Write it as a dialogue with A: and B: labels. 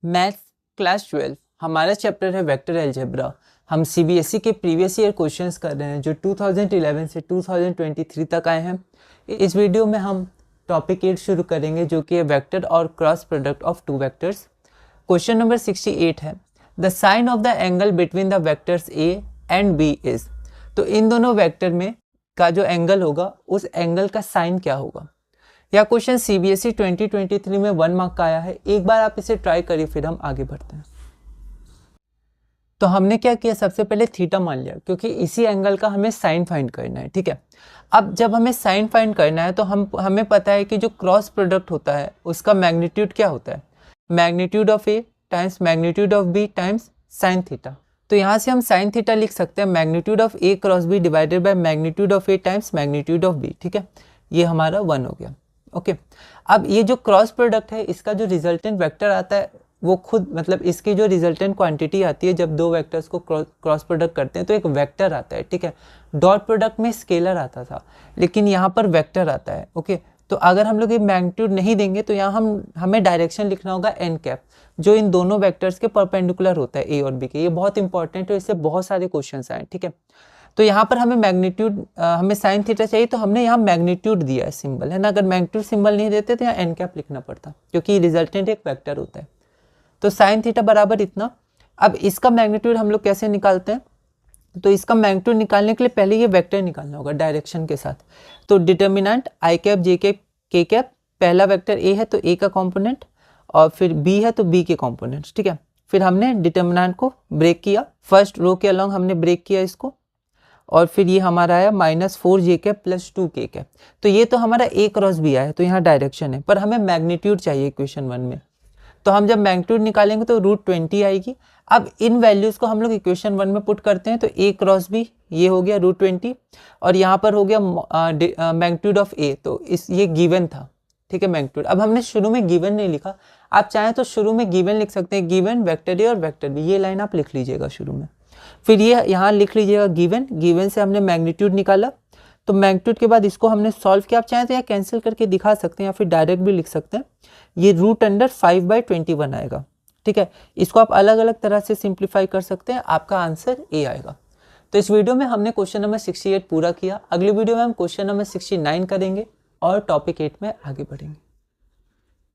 A: Maths class 12 हमारा chapter है vector algebra. हम सीबीएसई के प्रीवियस ईयर क्वेश्चंस कर रहे हैं जो 2011 से 2023 तक आए हैं। इस वीडियो में हम टॉपिक 8 शुरू करेंगे जो कि है वेक्टर और cross product of two vectors. Question number 68 है, the sine of the angle between the vectors A and B is. तो इन दोनों वेक्टर में का जो एंगल होगा उस एंगल का साइन क्या होगा। यह क्वेश्चन सीबीएसई 2023 में 1 मार्क का आया है। एक बार आप इसे ट्राई करिए, फिर हम आगे बढ़ते हैं। तो हमने क्या किया, सबसे पहले थीटा मान लिया क्योंकि इसी एंगल का हमें साइन फाइंड करना है। ठीक है, अब जब हमें साइन फाइंड करना है तो हमें पता है कि जो क्रॉस प्रोडक्ट होता है उसका मैग्नीट्यूड क्या होता है, magnitude of A times magnitude of B times sine theta. तो यहाँ से हम साइन थीटा लिख सकते हैं magnitude of A cross B divided by magnitude of A times magnitude of B. ठीक है, ये हमारा 1 हो गया। ओके, अब ये जो क्रॉस प्रोडक्ट है इसका जो रिजल्टेंट वेक्टर आता है वो खुद मतलब इसकी जो रिजल्टेंट क्वांटिटी आती है जब दो वेक्टर्स को क्रॉस प्रोडक्ट करते हैं तो एक वेक्टर आता है। ठीक है, डॉट प्रोडक्ट में स्केलर आता था लेकिन यहाँ पर वेक्टर आता है। ओके, तो अगर हम लोग ये मैग्नीट्यूड नहीं देंगे तो यहाँ हमें डायरेक्शन लिखना होगा एन कैप जो इन दोनों वेक्टर्स के परपेंडिकुलर होता है ए और बी के। ये बहुत इंपॉर्टेंट है, इससे बहुत सारे क्वेश्चन आए। ठीक है, तो यहाँ पर हमें मैग्नीट्यूड हमें साइन थीटा चाहिए तो हमने यहाँ मैग्नीट्यूड दिया है सिंबल, है ना। अगर मैग्नीट्यूड सिंबल नहीं देते तो यहाँ एन कैप लिखना पड़ता क्योंकि रिजल्टेंट एक वेक्टर होता है। तो साइन थीटा बराबर इतना। अब इसका मैग्नीट्यूड हम लोग कैसे निकालते हैं, तो इसका मैग्नीट्यूड निकालने के लिए पहले ये वेक्टर निकालना होगा डायरेक्शन के साथ। तो डिटर्मिनेंट आई कैप जे कैप के कैप, पहला वेक्टर ए है तो ए का कॉम्पोनेंट और फिर बी है तो बी के कॉम्पोनेंट्स। ठीक है, फिर हमने डिटर्मिनेंट को ब्रेक किया, फर्स्ट रो के अलॉन्ग हमने ब्रेक किया इसको और फिर ये हमारा आया -4 जे कैप प्लस 2 के कैप। तो ये तो हमारा ए क्रॉस बी आया तो यहाँ डायरेक्शन है, पर हमें मैग्नीट्यूड चाहिए इक्वेशन 1 में। तो हम जब मैग्नीट्यूड निकालेंगे तो √20 आएगी। अब इन वैल्यूज़ को हम लोग इक्वेशन 1 में पुट करते हैं तो ए क्रॉस बी ये हो गया √20 और यहाँ पर हो गया मैग्नीट्यूड ऑफ ए, तो ये गिवन था। ठीक है, मैग्नीट्यूड। अब हमने शुरू में गिवन नहीं लिखा, आप चाहें तो शुरू में गिवन लिख सकते हैं, गिवन वेक्टर ए और वेक्टर बी, ये लाइन आप लिख लीजिएगा शुरू में। फिर ये यहाँ लिख लीजिएगा गिवन, गिवन से हमने मैग्नीट्यूड निकाला। तो मैग्नीट्यूड के बाद इसको हमने सॉल्व किया, आप चाहें तो यहाँ कैंसिल करके दिखा सकते हैं या फिर डायरेक्ट भी लिख सकते हैं। ये √5/21 आएगा। ठीक है, इसको आप अलग अलग तरह से सिंप्लीफाई कर सकते हैं, आपका आंसर ए आएगा। तो इस वीडियो में हमने क्वेश्चन नंबर 68 पूरा किया। अगली वीडियो में हम क्वेश्चन नंबर 69 करेंगे और टॉपिक 8 में आगे बढ़ेंगे।